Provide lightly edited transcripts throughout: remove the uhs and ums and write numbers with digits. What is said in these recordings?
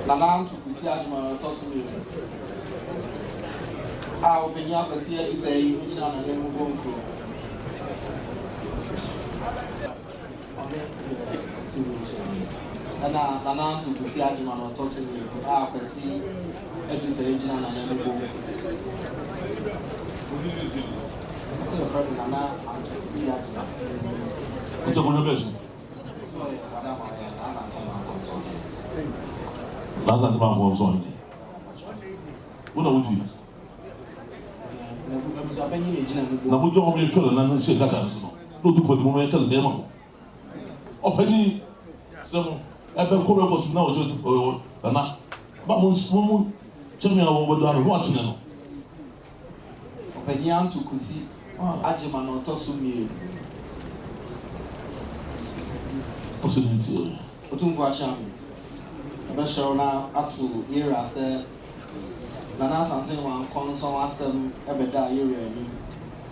Nanan to see Ajman toss me. I'll be young as here is a original and then we'll go. And Nanan to see Ajman toss me. I'll see it original and then we'll go. So, Nana, and to see Ajman. It's a conversation. Asantehemaa Nkonson. What are we doing? Na mo jọ me twa na nse kaka so no. No do for the moment tell them no. Openi some ebe ko record so na o just na ba mo chemi awo bodo anu what ne no. Openi am to kusi ajima na otoso mi. Possibility. Otumfuo ashami. Ebe na atu era se Asantehemaa Nkonson asem ebeda yere ni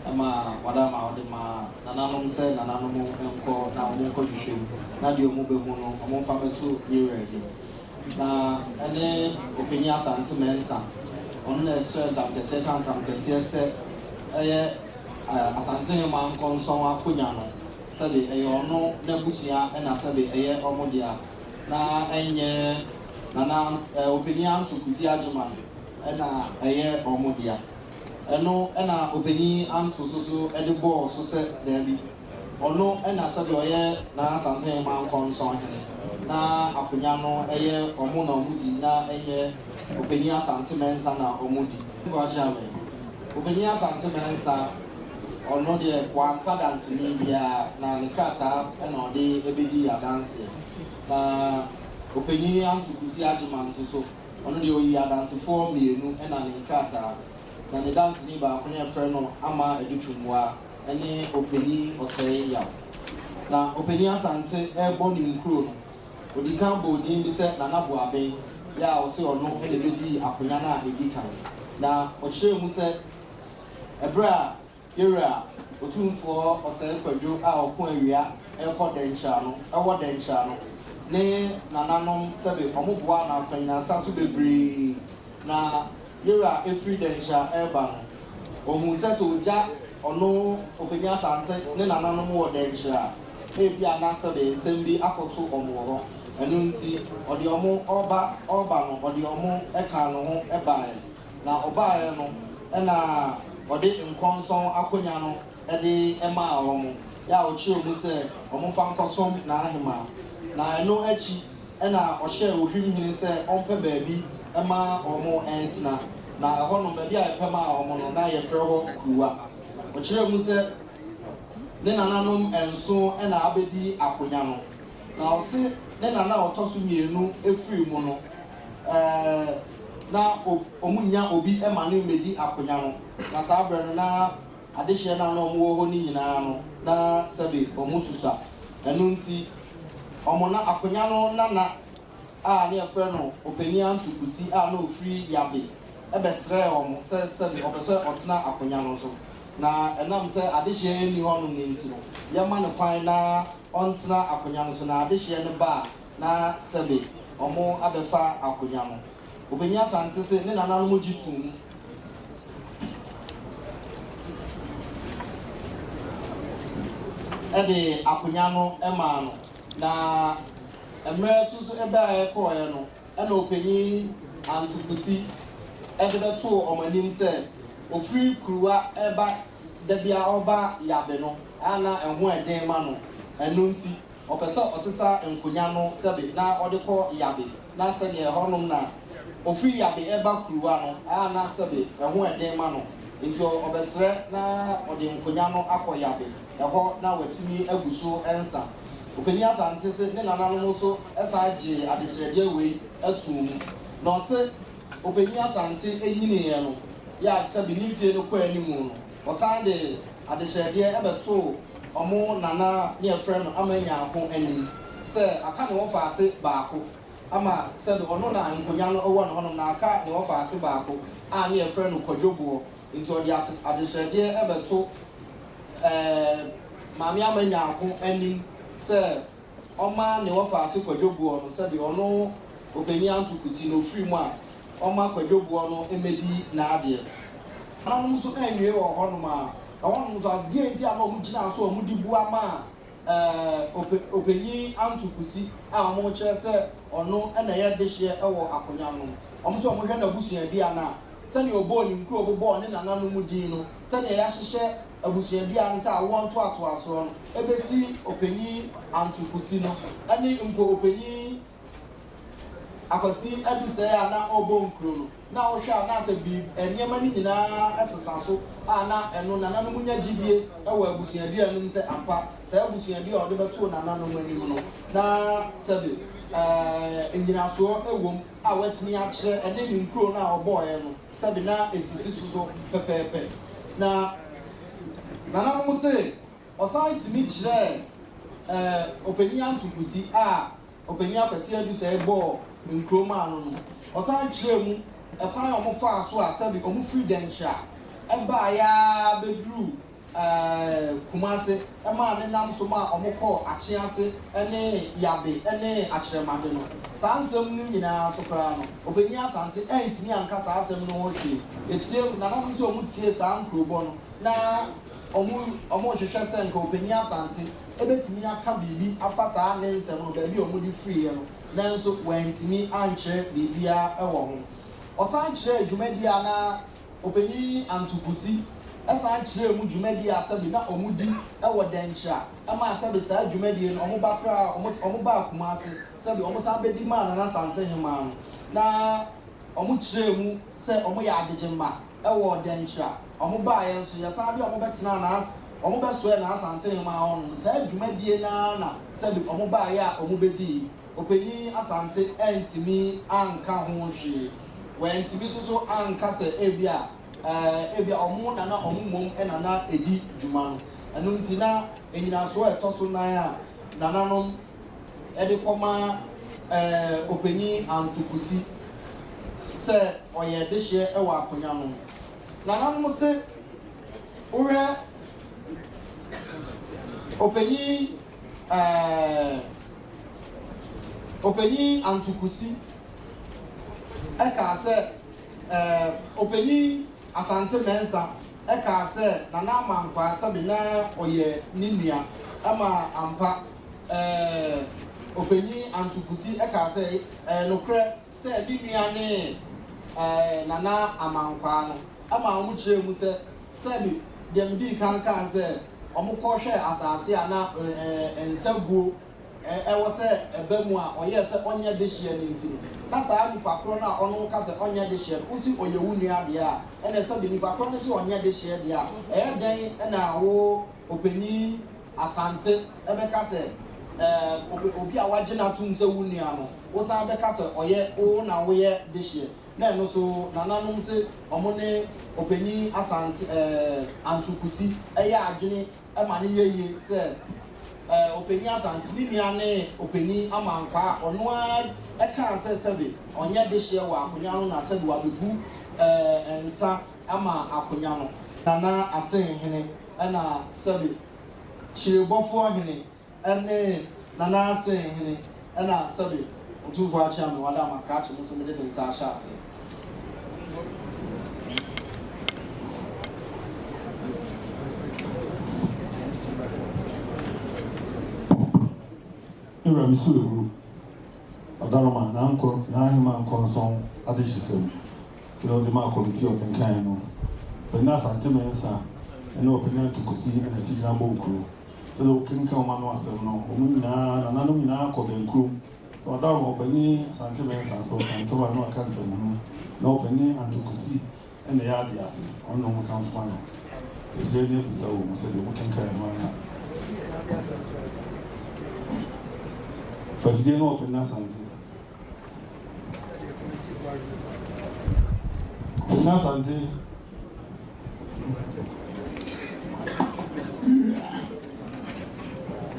ama wadama odema nananom se nananom enko na omonko hwehwem na de omo behu no omonfa beto yere ni na ene opini Asantehemaa ono na esre dam de second time de se eye Asantehemaa Nkonson akonya no sebe eye ono na busia na sebe eye omo dia na enye nana opini antu kusi ajman ena eye omodia eno ena opini antu so ede ball so se dabi ono ena sabe oye na Asantehemaa Nkonson na akonya no eye omo na omudi na eye opini Asantehemaa na omudi vajame opini Asantehemaa ono de kwa dance ni bia na ne kraka ena ode ebedi dance na opini antu kusi ajman so ono de oyi dance for mienu ena ne kraka na ne dance ni ba ko ne frɛ no ama edutwumwa ene opini osei ya na opini Asante ebo ni nkuro no odikan bodin bi se na nabo aben ya o se ono ene bedi akonya na edikan na o kyerɛ mu se ebra yera Otumfuo osei kwadwo a okon awia ekɔ dencha no ɛwɔ dencha no ne nananom sebe omoboa na mpanyinsa so bebre na yera efri dencha eba no ohun se so ja ono opini Asante ne nananom wo dencha ebi ana sebe nsembi akoto omworo enu nti odi omo oba no odi omo eka no ho eba na oba no na odi Nkonson akonya no edi ema omo ya ochi omu se omo fa nkosom na ahema na eno achi na ohye ohwimhini se ompe baabi ema omo entina na eho no baabi a epema omo no na ye frɛ ho kuwa ochire mu se ne nananom enso na abedi akonya no na ose ne nana otoso mienu efiri mu no na omunya obi ema ne medi akonya no na sabre no na adehye na no omo ho ni nyina no na sebe omo susa enu nti omo na akonya no nana a ne efre no opani antu kusi a na ofiri yabe ebesre omo se sebe obeso otena akonya no so na enam se adehye ni ho no ni nti no yema ne kwan na ontena akonya no so na adehye ne ba na sebe omo abefa akonya no opani Asante se ne nana no mojitum ede akonya no ema no na emre susu ebe a ekoye no ena opanyi antukusi ede beto omanim se ofiri kuruwa eba debia oba yabe no ana eho eden ma no enu nti opese osesa nkonya no sebe na odekọ yabe na se ne ehonum na ofiri yabe eba kuruwa no ana sebe eho eden ma no nti obesre na ode nkonya no akọ yabe eho na watimi aguso ensa opani Asante se ne nananom so esa age adesrede we atum no se opani Asante enyine ye no ya sebe ni fie no kwa animu no osande adesrede ebeto omo nana ne efre no amanya ako anim se aka ne wo faase baako ama sebe ono na nkonya no owo no hono na aka ne wo faase baako a ne efre no kwadwobo nti odi adesrede ebeto mami amanya ako anim se oma ne wo faase kwadwobo no se bi ono openi antukusi no free mu a oma kwadwobuo no emedi na ade anum so enwe wo honom a awon so ade enti ama omu gina so omu di bua ma openi antukusi a omu kire se ono na ye de hye ewo akonya no omu so omu hwe na busua bia na sani obo ni nkru obo ne nananu mu din no sani ya hyehye abusua bia ne sa awon to aso no ebesi openi antukusi no ani nko openi akosi aduse ya na obo nkru no na wo hwa na se bi enema ni nyina esesa so na eno nananu mu nya gidie ewo abusua bia no se ampa se abusua bia ode beto nananu mu anim no na sebe enjina so ewom a watini akye ene ni nkro na oboye no sebe na esisi so pepepe na nana mo se osan timi kire openi antukusi a openi apese adu se ebo nkro ma no osan kire mu ekwan o mo fa so a sebe o mo free densha eba ya bedru kumase ema ne nam so ma omukọ achiase ene yabe ene achiremade no sansem ni nyina so kra no obenya asante entimi anka sansem no hohwe etiem na nam so omutie san krobo no na omu hwehwe se nka obenya asante ebetimi aka bibi afa saa ne nsem no ba bi omudi free no nanso wantimi anche bibia ewo ho osan kire adwumadi ana openi antukusi esa kire mu dwumadi asabi na omudi ewo dencha ama asabi saa dwumadi no omo bakra omo ba akumase sabi omo sa bedi ma na Asantehemaa no na omo kire mu se omo ya agegema ewo dencha omo ba ye nso ya sabi omo betena na omo beso na Asantehemaa on saa dwumadi na sabi omo ba ya omo bedi openi asante entimi anka ho hwe wentimi so anka se ebia omo na omo mom na edi dwuma no anu nti na enyina so etoso nan a nananom ede koma openi antukusi se oye de hye ewa akonya no nananom se ure openi antukusi eka se openi asante mensa eka se nana amankwa sabi na oye ninua ama ampa openi antukusi eka se nokre se ninua ne nana amankwa no ama omu kire mu se sabi dem di kankan se omu ko hwe asase ana ensaguo ewo se ebemu a oye se onye de hye ne ntimi na saa nipa kro na ono ka se onye de hye usi oye wunua de a ene se bi nipa kro ne se onye de hye de a den na wo openi asante ebe ka se obi a wagina tum se wunua no wo sa be ka se oye wo na wo ye de hye na no so nananom se omo ne openi asante antukusi eya adwene e ma ne yeye se openi asante ni ne openi amankwa ono eka se sebe onye de hye wa akonya no na sebe wa begu ensa ama akonya no nana Asantehemaa na sebe chirebofo hene ene nana Asantehemaa na sebe Otumfuo acham wada makrache muso me de nsa ashase Era Missouri, Asantehemaa Nkonson adeshisem. So the mark committee of Nkano. But now Asantehemaa and opinion to Kusi and a Tina Bonku. So the King Kamano asem no, Omina, Nanumina, Kobenku. So Asantehemaa Asantehemaa so can to no account no opening and to Kusi and the Adias on no account one. It's really so, said the King Kamano. If you didn't open that something,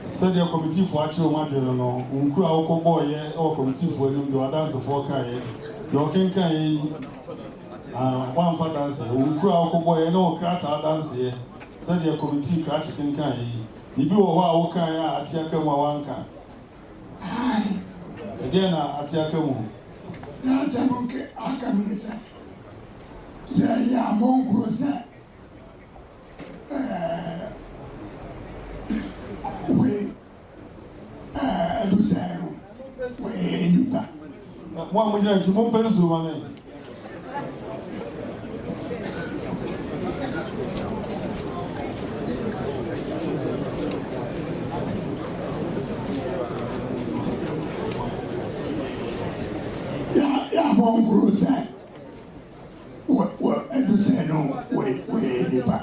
said your committee for actual matter, no, Unkra boy, or committee for you, the dance for Kay, your king Kay, one for dance, Unkra boy, no crata dance here, said your committee crash king Kay, you do a while Kaya at Yakama Wanka. Again, at Yakamu, na tabuke akamisa ya mongo sa we do zero we nipa mo amujina nti mo Opemsuo mane ya mongo sa we do zero we nipa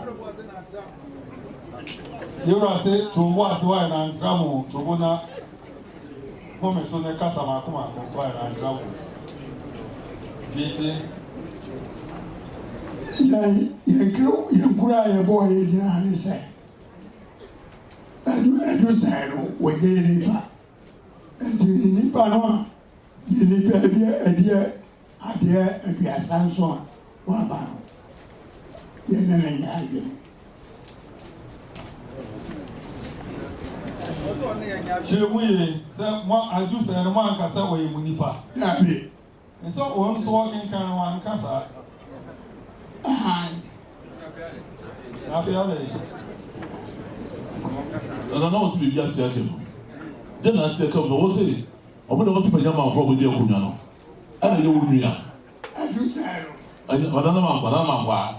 yura se tumbo asiwa na ntramo tumbo na Home so ne kasa ma kuma kwa na ntramo Diti yankura ya boy ya ni se edu zero we nipa ndi nipa no ye nipa adie abiasa nso a wa ba ye na ya adwe Chemuye se mo adu se no man kasa we mu nipa na bi nso o nso walking kan wan kasa afia le na o si bi ati ake no de na ati ake no o se o mo de o si panya ma ko bo di akunya no ana ye wo nua adu zero ana ma kwa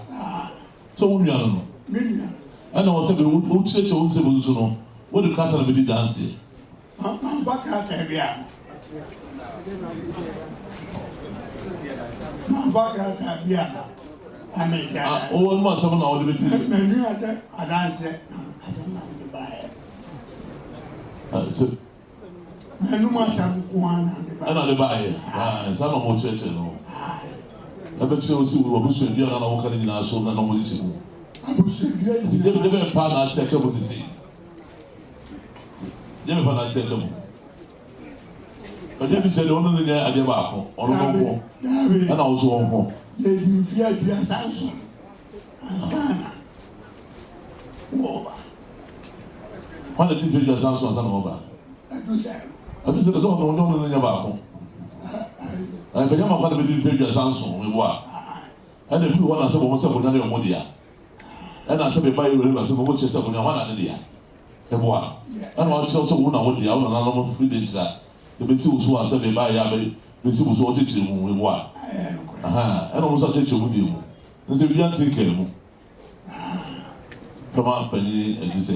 so wo nua no minya ana o se be o cheche o se bo so no wo de kata na be di dance bakata bia bakata bia ameja o ma so na o de be di menu ada adanse asana de bae so menu ma sabu kuana de bae ana de bae sa no mo cheche no ebe che o si wo bu so bia na wo ka ni na so na no mo chi mu abu se bia de be pa na che ke bo sisi Jẹ́mi fa na ti ẹ̀ lẹ́mu. Pẹ̀sẹ̀ bí sẹ́ni ọ̀nà nìyẹn adé baako ọ̀nà kọ̀ọ̀kọ̀ ẹ̀na ọ̀sọ̀ ọ̀nkọ̀. Yẹ di fi adua sanso ansana wọ́ọ̀ba. Wọ́n lè di fi adua sanso ansana wọ́ọ̀ba. Ẹ̀dùsẹ̀rù. Ẹ̀bi sẹ́ni sọ́wọ́n ọ̀nà ọ̀nà nìyẹn baako. Ẹ̀bẹ̀yẹ̀ máa kọ́ ẹ̀na bi di fi adua sanso ẹ̀bù a. Ẹ̀na efi wọn asẹ́ bọ̀ wọ́n sẹ́ bọ̀ nyane ọmọ diya. Ẹ̀na asẹ́ bẹ̀ báyìí wọlé basẹ́ bọ̀ wọ́n kyẹ́ sẹ́ bọ̀ nyane wọn nà ne diya. Ẹ̀bù a. Ẹ̀na wọ́n kyerɛ sɛ wɔn na wɔn diya wɔn nana wɔn firi de nkyira. Ebesi wusu asɛ bẹ̀ báyìí abɛ besi wusu wɔn kyekyere mu ẹ̀bù a. Ɛna wɔn nso akyekyere mu di mu. Nse bi ante kɛɛ mu. Fɛma panyin ɛdi sɛ.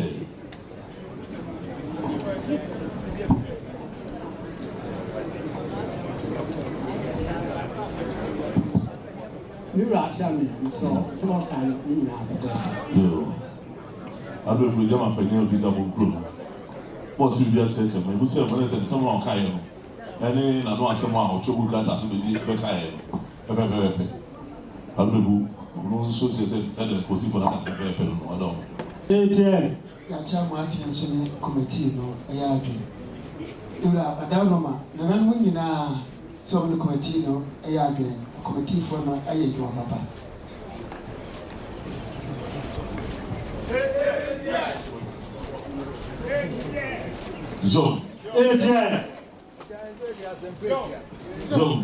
Mira chami so kan ni na sa. Yo. Ado mu jama panyin odi da mo kuro. Boss bi ate kɛɛ mu. Ebi sɛ mo ne sɛ nsɛm na ɔka yɛ no. Ɛne na no asɛm a ɔtwe bu kata so be di bɛka yɛ no. Pɛpɛpɛpɛ. Ado bu no nso sɛ sɛ de kosi fo na ka pɛpɛpɛ no ɔda mo. Yacha mu ati nso ne committee no ɛyɛ adwene. Ewura adawoma na nan mu nyinaa so ne committee no ɛyɛ adwene. Committee fo no ɛyɛ dwuma papa. Zo. Zo.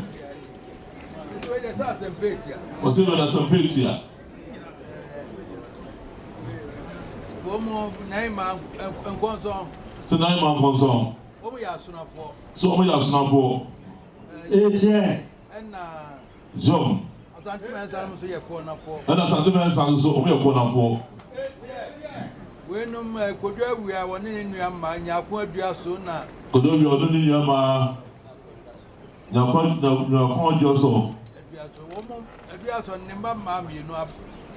Você vai dar sampetia. Como Asantehemaa Nkonson. Asantehemaa Nkonson. Como ya Asunafo. So como ya Asunafo. Zo. Asantehemaa Nkonson so ye konafo. Asantehemaa Nkonson so como ye konafo. Wenum kodwa awia woni ne nua ma nyako adua so na. Kodwa awia woni ne nua ma nyako adua so. Adua so ne mama mienu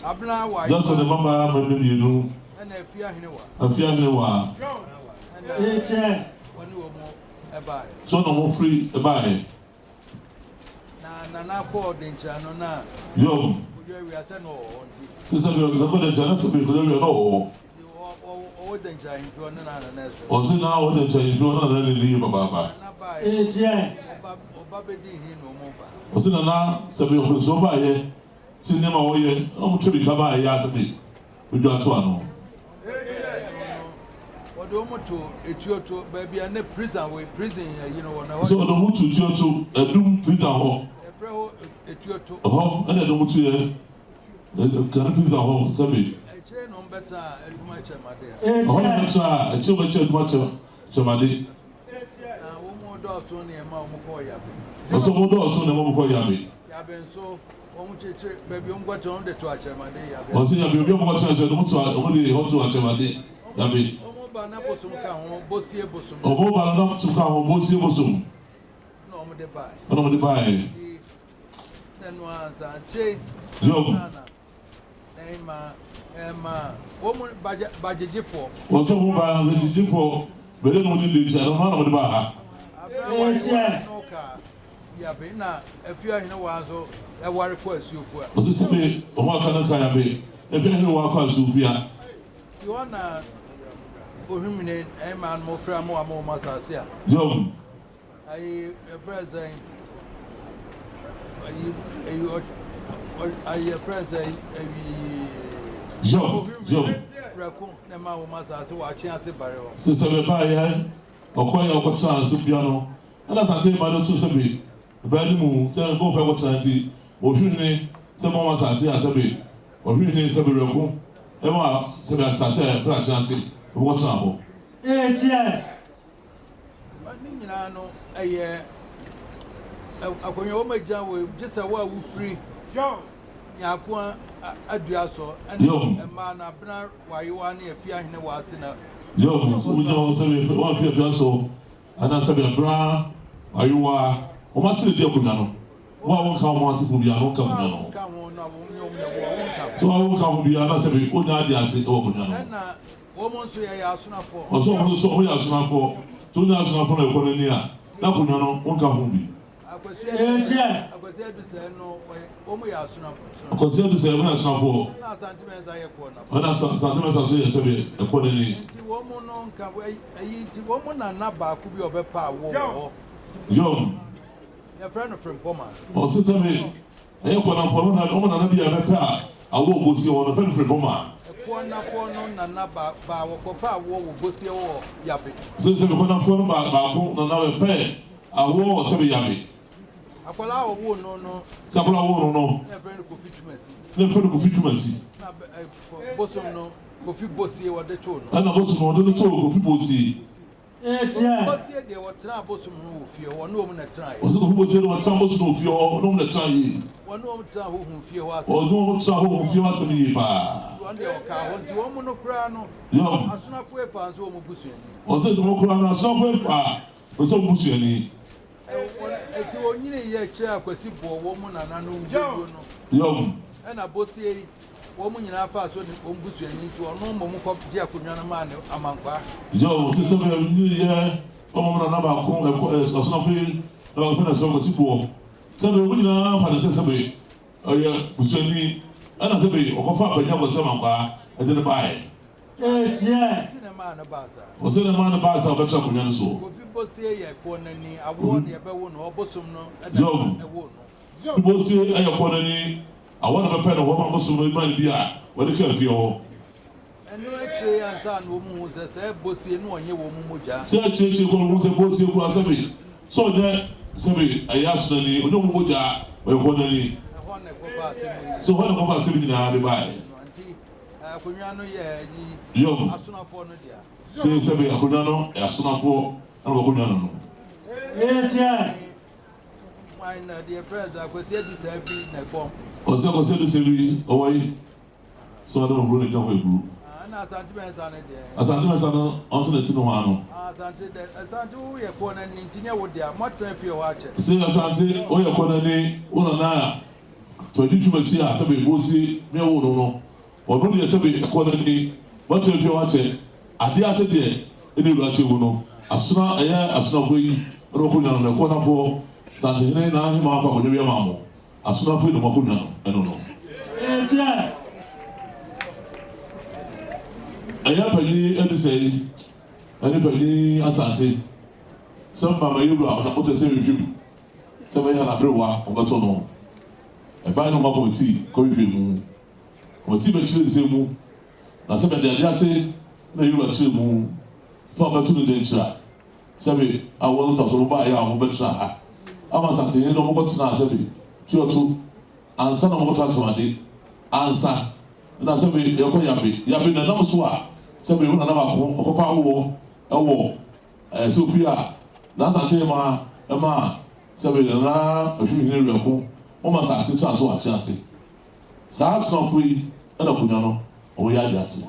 abna wa. Adua so ne mama mienu. Na afia hene wa. Afia hene wa. Woni wo mo eba. So no mo free eba e. Na ko dencha no na. Yo. Kodwa awia se no onti. Sisa bi ko dencha na se bi kodwa awia no. O dencha info na na so. O se na o dencha info na na ni baba. Na ba oba be di hin no mo ba. O se na se bi o so ba ye. Si ne ma wo ye, o mo twi ka ba ye asete. O do ato ano. do moto etioto baby and prison we prison you know na so do moto etioto edum prison ho efre ho etioto ho ene do moto ye kan prison ho sabi eche no beta eduma chemade ho na cha eche ba che eduma chemade wo mo do so ne ma wo ko ya be so mo do so ne mo ko ya be so wo mo cheche baby on gwa to de to chemade ya be o se ya be obi mo cha so do moto o de ho to chemade ya be ba na bosom ka ho bosie bosom obo ba na to ka ho bosie bosom no mo de bai no mo de bai then one che yo Emma wo mo bajejefo o so mo ba bajejefo be de no de le cha no mo de ba ha no ka ya be na afia hene wa so e ware ko asuofo a o se be o ma ka na ka ya be e fe hene wa ko asuofia you wanna ohumine man mo fra mo amo masase a yo ai president ai president yo rako na ma wo masase wa chi ase bare ho se be ba ya okoya okotsa so bia no ana sante ba no to se be ba ni mu se go fe okotsa nti ohwini se mo masase a se be ohwini se be rako e ma se be asase fra chance okotsa ho tie ni nyina no eye akonyo wo magya wo gisa wo a wo free yo yakwa adua so and ma na bra wayewa na afia hene wa ase na yo so jo se be wa afia so ana se be bra wayewa o ma se de akonya no wa won ka mo ase fu bia no ka akonya no ka ho na wo nyom na wo ka so wa won ka ho bia na se be o nya de ase o akonya no na wo mo so ya asonafo o so mo so o ya asonafo to nya asonafo na ko ni a na akonya no won ka ho bi akwasi adusɛ no wo mo ya asonafo akwasi adusɛ mo na asonafo na santimensa ye ko na na santimensa so ye se be e ko ni nti wo mo no nka ayi nti wo mo na na ba ku bi obepa wo wo yo ya friend of Frempoma o se se be e ko na fo na o mo na na bi abepa awo bosi wo no friend Frempoma ko na fo no na ba wo ko pa wo bosi wo yabe se ko na fo no ba ko na na be awo se be yabe akwala wo no sabula wo no na friend ko fitumasi ne friend ko fitumasi na bosom no ko fi bosi wo de to no ana bosom no de to ko fi bosi bosi de wo tra bosom no wo fie wo no mo na tra ye o so ko bosi no tra bosom no fie wo no mo na tra ye wo no mo tra ho hu fie wo ase o no mo tra ho fie wo ase ni pa wo de o ka ho nti wo mo no kra no yo asonafo e fa so wo mo busuani o se mo kura na asonafo e fa o so mo busuani eti onyine ye che akwasi bo wo mu nana no wugo no yo na bosi yi wo mu nyina fa so ni ombusu ani ti ono mo mu ko dia kunwa na ma ne amankwa yo se be ni ye o mo na ba ko e ko asonafo yi na ba ko na so ko si bo se be nyina fa de se be ya busuani ana se be o ko fa panya ko se mankwa e de bae na ma na baza o se na ma na ba sa ba tra kunwa so ko fi bosi ye ko na ni awo de be wo no obosom no yo e wo no bosi ayo ko na ni awon na pe no wo ma bosom no man bi a wo de ka fie ho eno eche ansa no mu hu se bosi no onye wo mu moja se cheche ko mu se bosi ko asabe so de sabe ayaso na ni onye mu moja wo ko na ni ho na ko fa atemu so ho na ko ba se bi na de bai anti akunwa no ye ni yo asonafo no dia se sabe akunwa no e asonafo na ba kunwa no why na the president akwasi adusɛ bi na bom o se ko se do se bi o wai so na bro ni don we na santimensa ne de asante no also de tino ha no asante wo ye ko na ni ntinya wo dia motra fie ho ache se asante o ye ko na ni o na to di masi a sabe bosi me wo no o do de sabe ko na ni motra fie ho ache ade ase de eni ru ache wo no asuna eya asuna fo yi ro ko na ko na fo sante ne na hi ma fa ko de wi ma mo asuna fo ni mo ko na eno no aya pani edisei ani pani asante samba ma yuru a ko tese review samba ya na brewa o bato no e ba no ma committee ko review mu committee be chile se mu na samba de ase na yuru a chile mu na ɔbɛto no de nkyira sɛbi awɔ no tɔso ba yɛ a wɔbɛtena ha ama Asantehene no wɔkɔtena sɛbi kioto ansa na wɔkɔto atomade ansa na sɛbi yɛkɔ yabe na nam so a sɛbi wɔn nana baako ɔkɔpa awɔ ɛwɔ sofi a na Asantehemaa ɛma sɛbi nana ahwehwene rɛko wɔn asase to aso akyɛ ase saa asomafo yi ɛna akonnwa no wɔyɛ adi ase.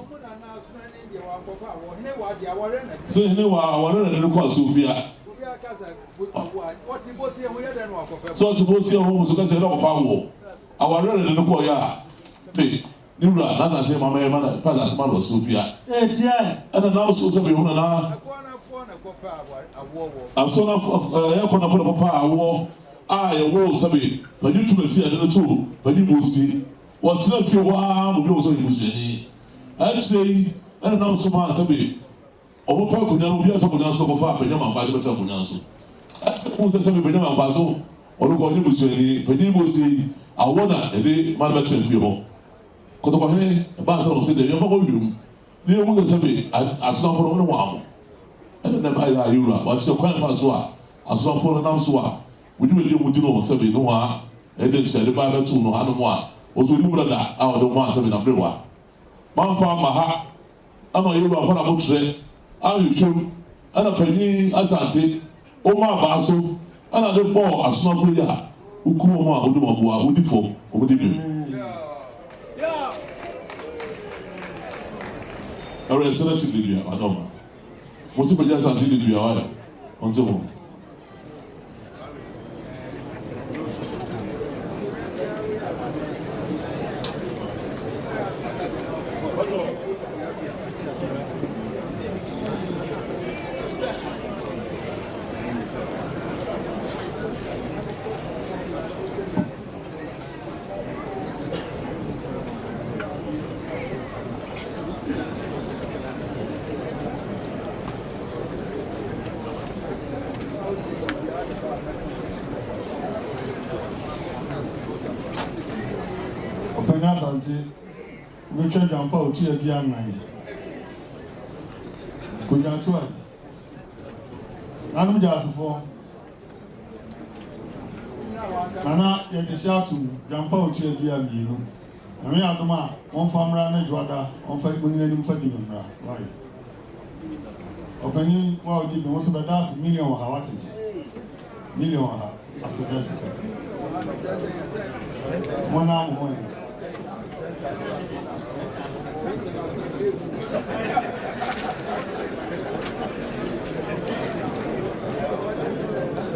sɛ hene wa awɔre na ne kɔ asofia sɛ ɔte bɔ sie ho muso kɛsɛ ɛna ɔpa wɔ awɔre na ne kɔ yɛ a ne wura na Asantehemaa ma yɛ ma na pata asema na asofia ɛna na so sɛ bɛhu na Asona ɛkɔ na fɔ na papa awɔ a yɛwɔ sɛbi panyin tuma si ɛde ne to panyin bɔ si wɔtena fie hɔ a mo bi wɔ sɛ ɔyɛ musuani ɛkyerɛ yi ɛna nam so ma sɛbi ɔmo pa akonnwa no obi atɔ akonnwa so kɔfa apanyam ampa de bɛtɔ akonnwa so ɛkyerɛ mo sɛ sɛbi apanyam ampa so ɔno kɔ ɔyɛ musuani panyin bɔ si awɔ na ɛde ma no bɛtena fie hɔ kɔtɔkɔhene ɛbaa sɛ ɔno sɛ deɛ yɛmfa kɔ wiem ne yɛ mu sɛ sɛbi asomafo no wɔn wɔ ɛna na ɛbaa yɛ ayɛwura wɔakyerɛ kwan fa so a asomafo no nam so a wòdi wòdi emu di no sɛbi no wa ɛde nkyɛn ba bɛtu no hanom a ɔso ni wura da a ɔde mu asɛbi na berewa manfa ama ha ama yɛ wura fana mo kyerɛ ahwehwɛm ɛna panyin Asante ɔmo aba so ɛna de bɔ asomafo yi a okum ɔmo a ɔde mo abo a ɔdi fam ɔmo de bi ɛwɛ ɛsɛ n'akyi de dua adɔma mo ti panyin Asante de dua wa yɛ ɔnte mo. Asante wetwa dwampa otu adi anan kudwato a nanum jasefo nana yɛde hyɛ atom dwampa otu adi amienu na me adom a wɔmfa mmra ne dwoada wɔmfa munina nim fa di mmra wayɛ ɔpanyin wa odi bi wo so bɛda ase million wɔ ha wate million wɔ ha aseda sika mɔna mo hɔ